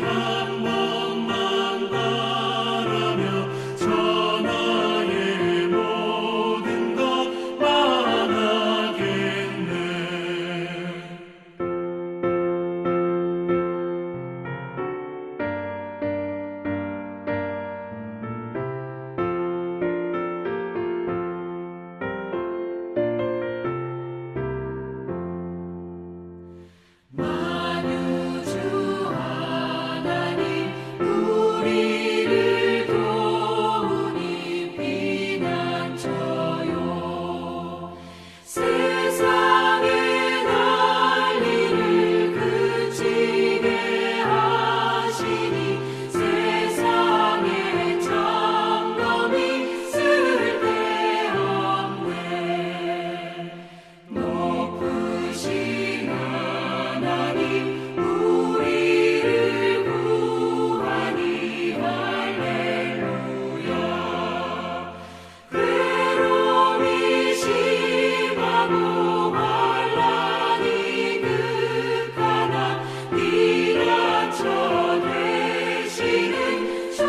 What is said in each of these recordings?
한 번만 바라며 천하의 모든 것만 하겠네. 만유주 하나님 우리를 도우니 피난처요. 세상의 난리를 그치게 하시니 세상에 점검이 쓸데없네. 높으신 하나님 우리를 구하니 할렐루야. 괴로움이 심하고 환난이 극하나 피난처 되시는 주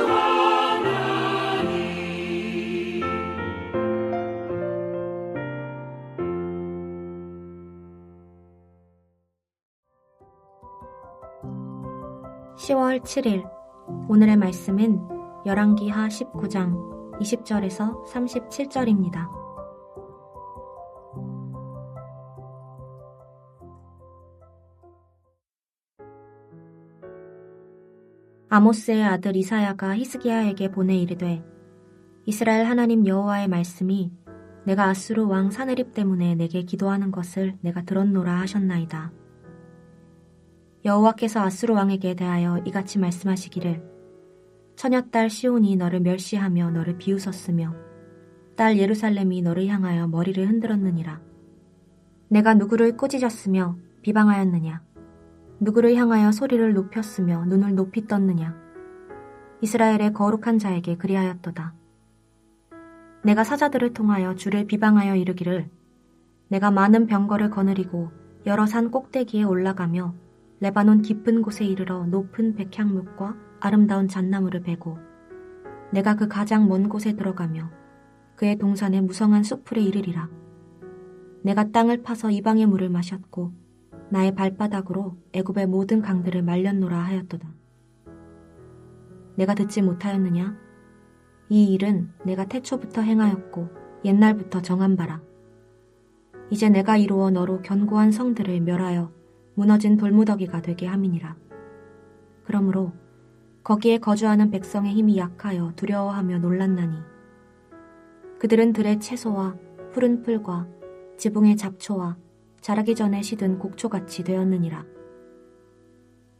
하나님. 10월 7일 오늘의 말씀은 열왕기하 19장 20절에서 37절입니다. 아모스의 아들 이사야가 히스기야에게 보내 이르되 이스라엘 하나님 여호와의 말씀이 내가 아수르 왕 사느립 때문에 내게 기도하는 것을 내가 들었노라 하셨나이다. 여호와께서 아수르 왕에게 대하여 이같이 말씀하시기를 처녀딸 시온이 너를 멸시하며 너를 비웃었으며 딸 예루살렘이 너를 향하여 머리를 흔들었느니라. 내가 누구를 꾸짖었으며 비방하였느냐? 누구를 향하여 소리를 높였으며 눈을 높이 떴느냐? 이스라엘의 거룩한 자에게 그리하였도다. 내가 사자들을 통하여 주를 비방하여 이르기를 내가 많은 병거를 거느리고 여러 산 꼭대기에 올라가며 레바논 깊은 곳에 이르러 높은 백향목과 아름다운 잣나무를 베고 내가 그 가장 먼 곳에 들어가며 그의 동산에 무성한 숲풀에 이르리라. 내가 땅을 파서 이방의 물을 마셨고 나의 발바닥으로 애굽의 모든 강들을 말렸노라 하였도다. 내가 듣지 못하였느냐? 이 일은 내가 태초부터 행하였고 옛날부터 정한 바라. 이제 내가 이루어 너로 견고한 성들을 멸하여 무너진 돌무더기가 되게 함이니라. 그러므로 거기에 거주하는 백성의 힘이 약하여 두려워하며 놀랐나니 그들은 들의 채소와 푸른 풀과 지붕의 잡초와 자라기 전에 시든 곡초같이 되었느니라.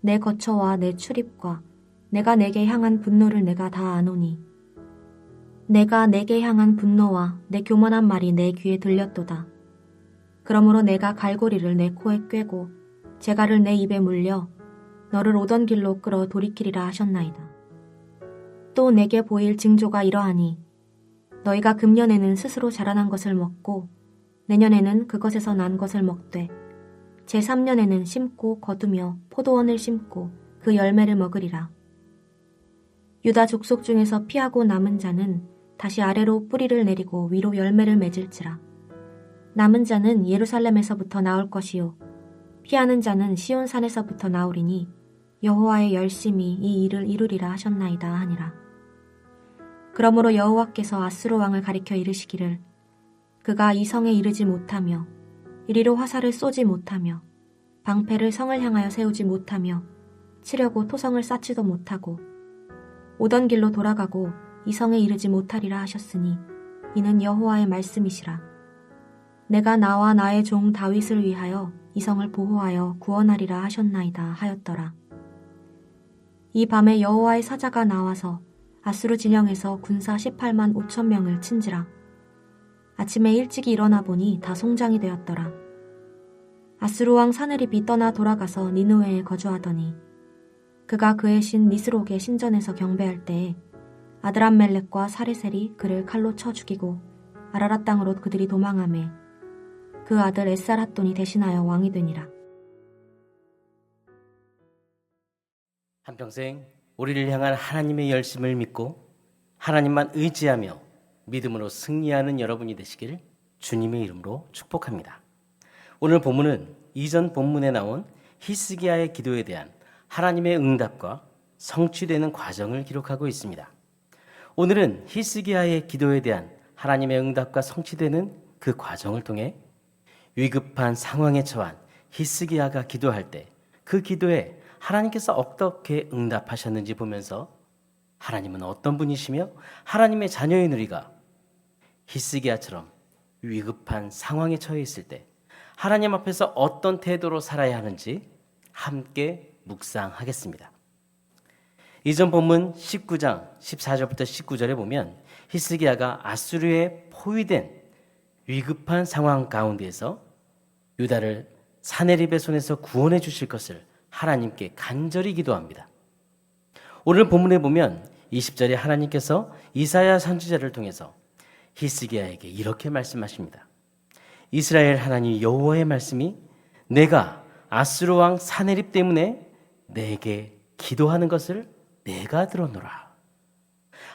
내 거처와 내 출입과 내가 내게 향한 분노를 내가 다 아노니 내가 내게 향한 분노와 내 교만한 말이 내 귀에 들렸도다. 그러므로 내가 갈고리를 내 코에 꿰고 재갈을 내 입에 물려 너를 오던 길로 끌어 돌이키리라 하셨나이다. 또 내게 보일 징조가 이러하니 너희가 금년에는 스스로 자라난 것을 먹고 내년에는 그것에서 난 것을 먹되 제3년에는 심고 거두며 포도원을 심고 그 열매를 먹으리라. 유다 족속 중에서 피하고 남은 자는 다시 아래로 뿌리를 내리고 위로 열매를 맺을지라. 남은 자는 예루살렘에서부터 나올 것이요 피하는 자는 시온산에서부터 나오리니 여호와의 열심이 이 일을 이루리라 하셨나이다 하니라. 그러므로 여호와께서 아수르 왕을 가리켜 이르시기를 그가 이 성에 이르지 못하며 이리로 화살을 쏘지 못하며 방패를 성을 향하여 세우지 못하며 치려고 토성을 쌓지도 못하고 오던 길로 돌아가고 이 성에 이르지 못하리라 하셨으니 이는 여호와의 말씀이시라. 내가 나와 나의 종 다윗을 위하여 이 성을 보호하여 구원하리라 하셨나이다 하였더라. 이 밤에 여호와의 사자가 나와서 아수르 진영에서 군사 18만 5천 명을 친지라. 아침에 일찍이 일어나 보니 다 송장이 되었더라. 아수르 왕 사느립이 떠나 돌아가서 니느웨에 거주하더니 그가 그의 신 니스록의 신전에서 경배할 때에 아드람멜렉과 사레셀이 그를 칼로 쳐 죽이고 아라랏 땅으로 그들이 도망하매 그 아들 에살핫돈이 대신하여 왕이 되니라. 한평생 우리를 향한 하나님의 열심을 믿고 하나님만 의지하며 믿음으로 승리하는 여러분이 되시길 주님의 이름으로 축복합니다. 오늘 본문은 이전 본문에 나온 히스기야의 기도에 대한 하나님의 응답과 성취되는 과정을 기록하고 있습니다. 오늘은 히스기야의 기도에 대한 하나님의 응답과 성취되는 그 과정을 통해 위급한 상황에 처한 히스기야가 기도할 때 그 기도에 하나님께서 어떻게 응답하셨는지 보면서 하나님은 어떤 분이시며 하나님의 자녀인 우리가 히스기야처럼 위급한 상황에 처해 있을 때 하나님 앞에서 어떤 태도로 살아야 하는지 함께 묵상하겠습니다. 이전 본문 19장 14절부터 19절에 보면 히스기야가 아수르에 포위된 위급한 상황 가운데에서 유다를 사네립의 손에서 구원해 주실 것을 하나님께 간절히 기도합니다. 오늘 본문에 보면 20절에 하나님께서 이사야 선지자를 통해서 히스기야에게 이렇게 말씀하십니다. 이스라엘 하나님 여호와의 말씀이 내가 아수르 왕 사네립 때문에 내게 기도하는 것을 내가 들어노라.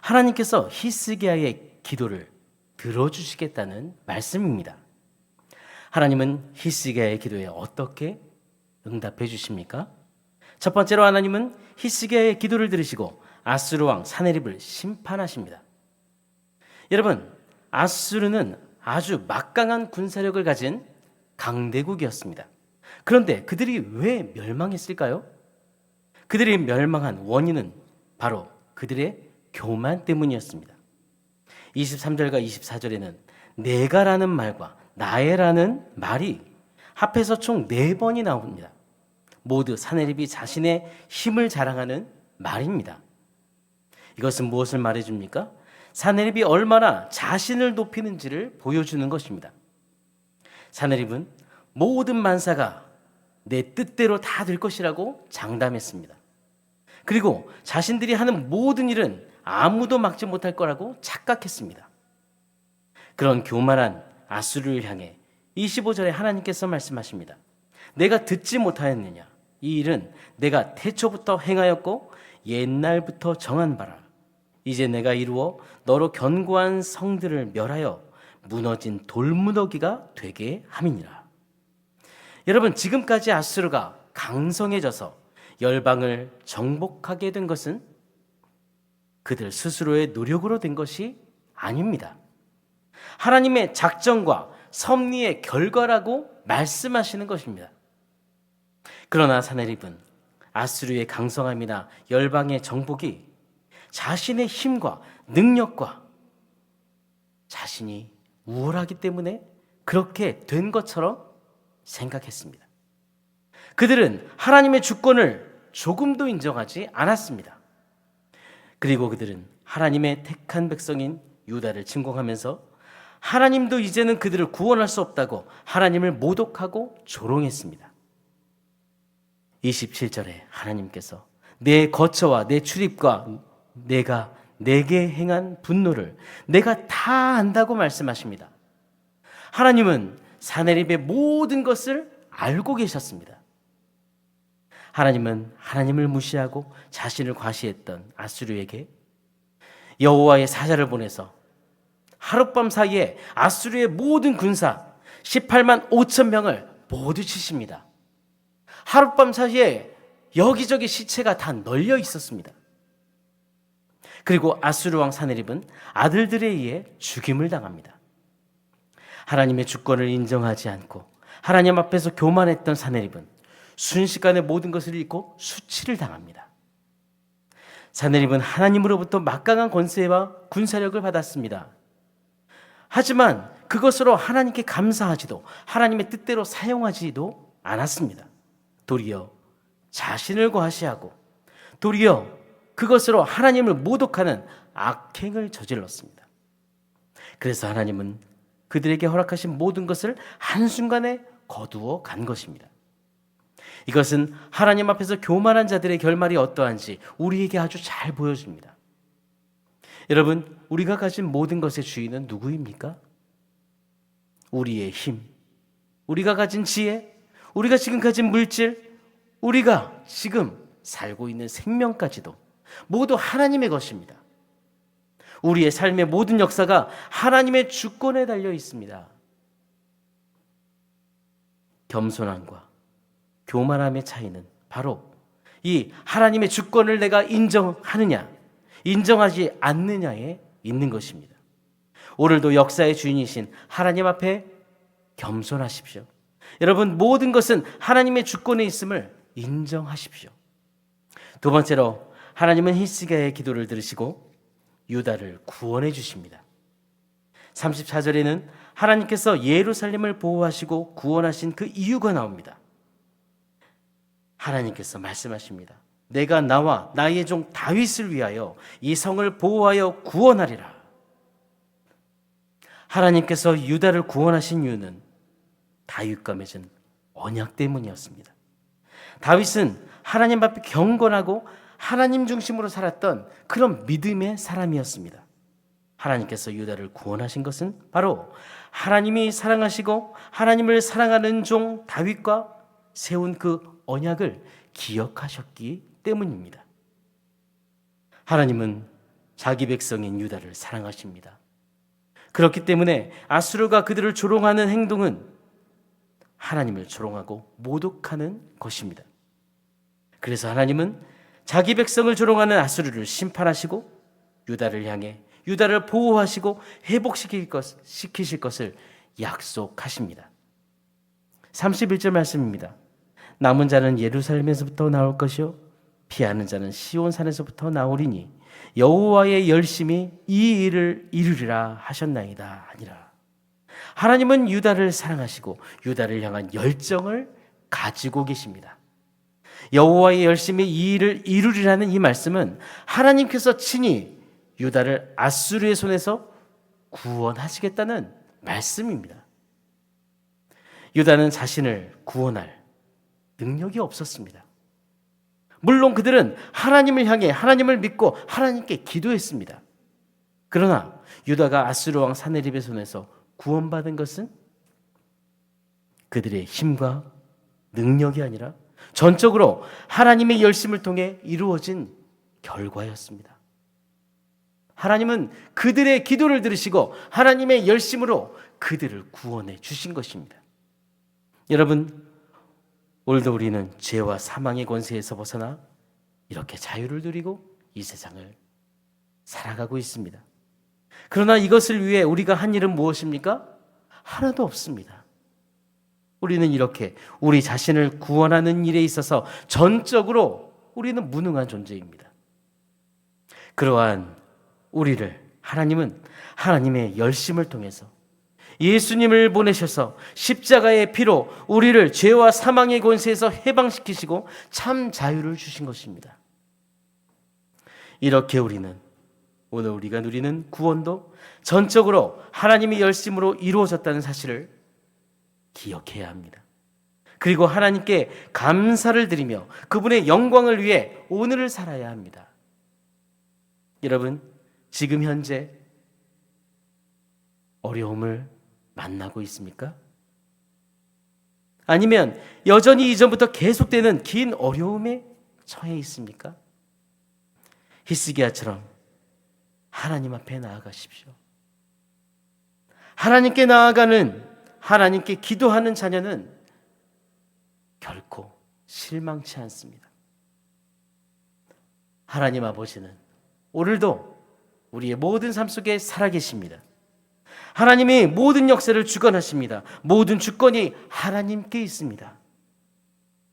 하나님께서 히스기야의 기도를 들어주시겠다는 말씀입니다. 하나님은 히스기야의 기도에 어떻게 응답해 주십니까? 첫 번째로 하나님은 히스기야의 기도를 들으시고 아수르 왕 사네립을 심판하십니다. 여러분, 아수르는 아주 막강한 군사력을 가진 강대국이었습니다. 그런데 그들이 왜 멸망했을까요? 그들이 멸망한 원인은 바로 그들의 교만 때문이었습니다. 23절과 24절에는 내가라는 말과 나의라는 말이 합해서 총 4번이 나옵니다. 모두 사네립이 자신의 힘을 자랑하는 말입니다. 이것은 무엇을 말해줍니까? 사네립이 얼마나 자신을 높이는지를 보여주는 것입니다. 사네립은 모든 만사가 내 뜻대로 다 될 것이라고 장담했습니다. 그리고 자신들이 하는 모든 일은 아무도 막지 못할 거라고 착각했습니다. 그런 교만한 아수르를 향해 25절에 하나님께서 말씀하십니다. 내가 듣지 못하였느냐? 이 일은 내가 태초부터 행하였고 옛날부터 정한 바라. 이제 내가 이루어 너로 견고한 성들을 멸하여 무너진 돌무더기가 되게 함이니라. 여러분, 지금까지 아수르가 강성해져서 열방을 정복하게 된 것은 그들 스스로의 노력으로 된 것이 아닙니다. 하나님의 작정과 섭리의 결과라고 말씀하시는 것입니다. 그러나 사네립은 아수르의 강성함이나 열방의 정복이 자신의 힘과 능력과 자신이 우월하기 때문에 그렇게 된 것처럼 생각했습니다. 그들은 하나님의 주권을 조금도 인정하지 않았습니다. 그리고 그들은 하나님의 택한 백성인 유다를 침공하면서 하나님도 이제는 그들을 구원할 수 없다고 하나님을 모독하고 조롱했습니다. 27절에 하나님께서 내 거처와 내 출입과 내가 내게 행한 분노를 내가 다 안다고 말씀하십니다. 하나님은 사네립의 모든 것을 알고 계셨습니다. 하나님은 하나님을 무시하고 자신을 과시했던 아수르에게 여호와의 사자를 보내서 하룻밤 사이에 아수르의 모든 군사 18만 5천 명을 모두 치십니다. 하룻밤 사이에 여기저기 시체가 다 널려 있었습니다. 그리고 아수르 왕 사네립은 아들들에 의해 죽임을 당합니다. 하나님의 주권을 인정하지 않고 하나님 앞에서 교만했던 사네립은 순식간에 모든 것을 잃고 수치를 당합니다. 사네립은 하나님으로부터 막강한 권세와 군사력을 받았습니다. 하지만 그것으로 하나님께 감사하지도 하나님의 뜻대로 사용하지도 않았습니다. 도리어 자신을 과시하고 도리어 그것으로 하나님을 모독하는 악행을 저질렀습니다. 그래서 하나님은 그들에게 허락하신 모든 것을 한순간에 거두어 간 것입니다. 이것은 하나님 앞에서 교만한 자들의 결말이 어떠한지 우리에게 아주 잘 보여줍니다. 여러분, 우리가 가진 모든 것의 주인은 누구입니까? 우리의 힘, 우리가 가진 지혜, 우리가 지금 가진 물질, 우리가 지금 살고 있는 생명까지도 모두 하나님의 것입니다. 우리의 삶의 모든 역사가 하나님의 주권에 달려 있습니다. 겸손함과 교만함의 차이는 바로 이 하나님의 주권을 내가 인정하느냐, 인정하지 않느냐에 있는 것입니다. 오늘도 역사의 주인이신 하나님 앞에 겸손하십시오. 여러분, 모든 것은 하나님의 주권에 있음을 인정하십시오. 두 번째로, 하나님은 히스기야의 기도를 들으시고 유다를 구원해 주십니다. 34절에는 하나님께서 예루살렘을 보호하시고 구원하신 그 이유가 나옵니다. 하나님께서 말씀하십니다. 내가 나와 나의 종 다윗을 위하여 이 성을 보호하여 구원하리라. 하나님께서 유다를 구원하신 이유는 다윗과 맺은 언약 때문이었습니다. 다윗은 하나님 앞에 경건하고 하나님 중심으로 살았던 그런 믿음의 사람이었습니다. 하나님께서 유다를 구원하신 것은 바로 하나님이 사랑하시고 하나님을 사랑하는 종 다윗과 세운 그 언약을 기억하셨기 때문입니다. 하나님은 자기 백성인 유다를 사랑하십니다. 그렇기 때문에 아수르가 그들을 조롱하는 행동은 하나님을 조롱하고 모독하는 것입니다. 그래서 하나님은 자기 백성을 조롱하는 아수르를 심판하시고 유다를 향해 유다를 보호하시고 회복시키실 것을 약속하십니다. 31절 말씀입니다. 남은 자는 예루살렘에서부터 나올 것이요 피하는 자는 시온산에서부터 나오리니 여호와의 열심이 이 일을 이루리라 하셨나이다 아니라. 하나님은 유다를 사랑하시고 유다를 향한 열정을 가지고 계십니다. 여호와의 열심이 이 일을 이루리라는 이 말씀은 하나님께서 친히 유다를 아수르의 손에서 구원하시겠다는 말씀입니다. 유다는 자신을 구원할 능력이 없었습니다. 물론 그들은 하나님을 향해 하나님을 믿고 하나님께 기도했습니다. 그러나 유다가 아수르 왕 사네립의 손에서 구원받은 것은 그들의 힘과 능력이 아니라 전적으로 하나님의 열심을 통해 이루어진 결과였습니다. 하나님은 그들의 기도를 들으시고 하나님의 열심으로 그들을 구원해 주신 것입니다. 여러분, 오늘도 우리는 죄와 사망의 권세에서 벗어나 이렇게 자유를 누리고 이 세상을 살아가고 있습니다. 그러나 이것을 위해 우리가 한 일은 무엇입니까? 하나도 없습니다. 우리는 이렇게 우리 자신을 구원하는 일에 있어서 전적으로 우리는 무능한 존재입니다. 그러한 우리를 하나님은 하나님의 열심을 통해서 예수님을 보내셔서 십자가의 피로 우리를 죄와 사망의 권세에서 해방시키시고 참 자유를 주신 것입니다. 이렇게 우리는 오늘 우리가 누리는 구원도 전적으로 하나님의 열심으로 이루어졌다는 사실을 기억해야 합니다. 그리고 하나님께 감사를 드리며 그분의 영광을 위해 오늘을 살아야 합니다. 여러분, 지금 현재 어려움을 만나고 있습니까? 아니면 여전히 이전부터 계속되는 긴 어려움에 처해 있습니까? 히스기야처럼 하나님 앞에 나아가십시오. 하나님께 나아가는, 하나님께 기도하는 자녀는 결코 실망치 않습니다. 하나님 아버지는 오늘도 우리의 모든 삶 속에 살아계십니다. 하나님이 모든 역사를 주관하십니다. 모든 주권이 하나님께 있습니다.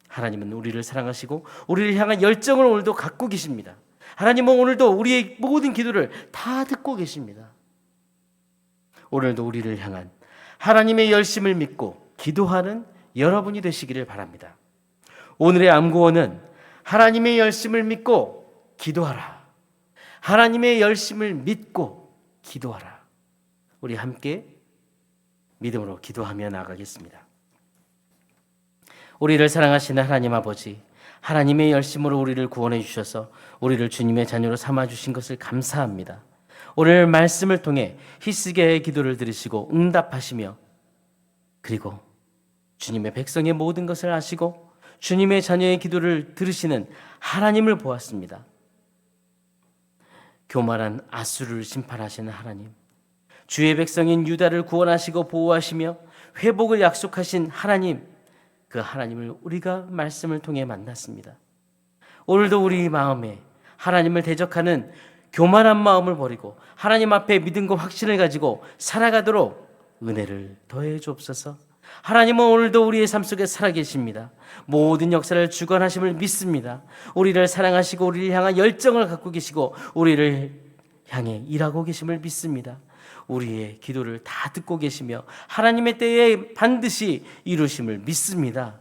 하나님은 우리를 사랑하시고 우리를 향한 열정을 오늘도 갖고 계십니다. 하나님은 오늘도 우리의 모든 기도를 다 듣고 계십니다. 오늘도 우리를 향한 하나님의 열심을 믿고 기도하는 여러분이 되시기를 바랍니다. 오늘의 암구원은 하나님의 열심을 믿고 기도하라. 하나님의 열심을 믿고 기도하라. 우리 함께 믿음으로 기도하며 나아가겠습니다. 우리를 사랑하시는 하나님 아버지, 하나님의 열심으로 우리를 구원해 주셔서 우리를 주님의 자녀로 삼아 주신 것을 감사합니다. 오늘 말씀을 통해 히스기야의 기도를 들으시고 응답하시며 그리고 주님의 백성의 모든 것을 아시고 주님의 자녀의 기도를 들으시는 하나님을 보았습니다. 교만한 아수르를 심판하시는 하나님, 주의 백성인 유다를 구원하시고 보호하시며 회복을 약속하신 하나님, 그 하나님을 우리가 말씀을 통해 만났습니다. 오늘도 우리 마음에 하나님을 대적하는 교만한 마음을 버리고 하나님 앞에 믿음과 확신을 가지고 살아가도록 은혜를 더해 주옵소서. 하나님은 오늘도 우리의 삶 속에 살아계십니다. 모든 역사를 주관하심을 믿습니다. 우리를 사랑하시고 우리를 향한 열정을 갖고 계시고 우리를 향해 일하고 계심을 믿습니다. 우리의 기도를 다 듣고 계시며 하나님의 때에 반드시 이루심을 믿습니다.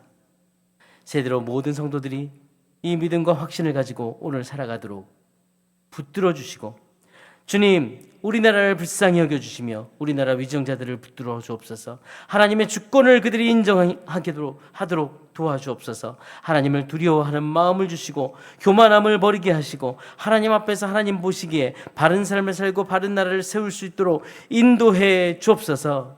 세대로 모든 성도들이 이 믿음과 확신을 가지고 오늘 살아가도록 붙들어 주시고, 주님, 우리나라를 불쌍히 여겨주시며 우리나라 위정자들을 붙들어 주옵소서. 하나님의 주권을 그들이 인정하도록 도와주옵소서. 하나님을 두려워하는 마음을 주시고 교만함을 버리게 하시고 하나님 앞에서 하나님 보시기에 바른 삶을 살고 바른 나라를 세울 수 있도록 인도해 주옵소서.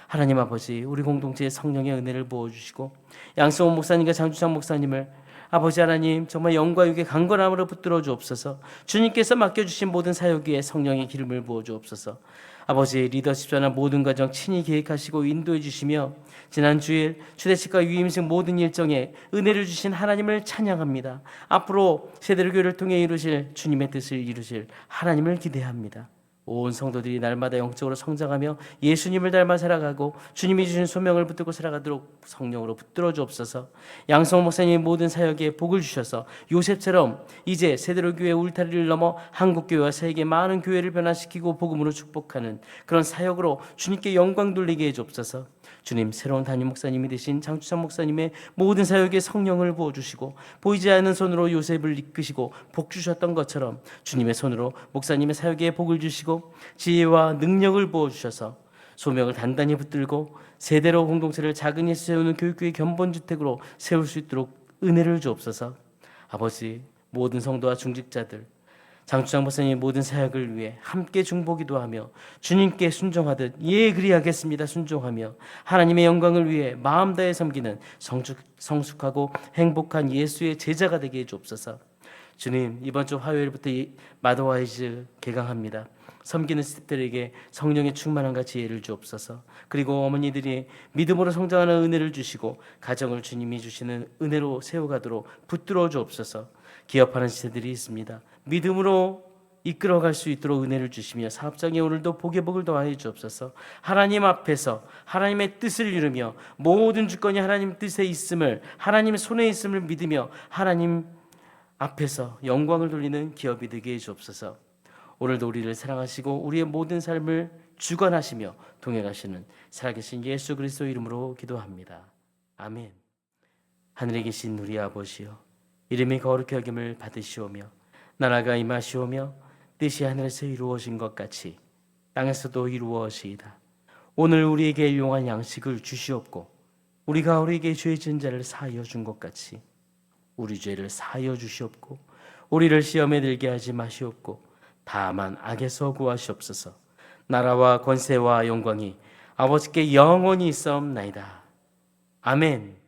하나님 아버지, 우리 공동체에 성령의 은혜를 부어주시고 양성원 목사님과 장주창 목사님을 아버지 하나님 정말 영과 육의 강건함으로 붙들어 주옵소서. 주님께서 맡겨주신 모든 사역 위에 성령의 기름을 부어 주옵소서. 아버지, 리더십 전환 모든 과정 친히 계획하시고 인도해 주시며 지난 주일 추대식과 유임식 모든 일정에 은혜를 주신 하나님을 찬양합니다. 앞으로 세대를 교회를 통해 이루실 주님의 뜻을 이루실 하나님을 기대합니다. 온 성도들이 날마다 영적으로 성장하며 예수님을 닮아 살아가고 주님이 주신 소명을 붙들고 살아가도록 성령으로 붙들어 주옵소서. 양성 목사님의 모든 사역에 복을 주셔서 요셉처럼 이제 세대로 교회 울타리를 넘어 한국교회와 세계 많은 교회를 변화시키고 복음으로 축복하는 그런 사역으로 주님께 영광 돌리게 해 주옵소서. 주님, 새로운 담임 목사님이 되신 장주찬 목사님의 모든 사역에 성령을 부어주시고 보이지 않는 손으로 요셉을 이끄시고 복 주셨던 것처럼 주님의 손으로 목사님의 사역에 복을 주시고 지혜와 능력을 부어주셔서 소명을 단단히 붙들고 세대로 공동체를 작은 예수 세우는 교육교회 견본주택으로 세울 수 있도록 은혜를 주옵소서. 아버지, 모든 성도와 중직자들 장주창 목사님의 모든 사역을 위해 함께 중보기도 하며 주님께 순종하듯 예 그리하겠습니다 순종하며 하나님의 영광을 위해 마음 다해 섬기는 성숙하고 행복한 예수의 제자가 되게 해주옵소서. 주님, 이번 주 화요일부터 마더와이즈 개강합니다. 섬기는 스태프들에게 성령의 충만함과 지혜를 주옵소서. 그리고 어머니들이 믿음으로 성장하는 은혜를 주시고 가정을 주님이 주시는 은혜로 세워가도록 붙들어 주옵소서. 기업하는 시대들이 있습니다. 믿음으로 이끌어갈 수 있도록 은혜를 주시며 사업장에 오늘도 복의 복을 더하여 주옵소서. 하나님 앞에서 하나님의 뜻을 이루며 모든 주권이 하나님 뜻에 있음을 하나님의 손에 있음을 믿으며 하나님 앞에서 영광을 돌리는 기업이 되게 해 주옵소서. 오늘도 우리를 사랑하시고 우리의 모든 삶을 주관하시며 동행하시는 살아계신 예수 그리스도 이름으로 기도합니다. 아멘. 하늘에 계신 우리 아버지여, 이름이 거룩히 여김을 받으시오며 나라가 임하시오며 뜻이 하늘에서 이루어진 것 같이 땅에서도 이루어지이다. 오늘 우리에게 일용할 양식을 주시옵고 우리가 우리에게 죄 지은 자를 사하여 준 것 같이 우리 죄를 사하여 주시옵고 우리를 시험에 들게 하지 마시옵고 다만 악에서 구하시옵소서. 나라와 권세와 영광이 아버지께 영원히 있사옵나이다. 아멘.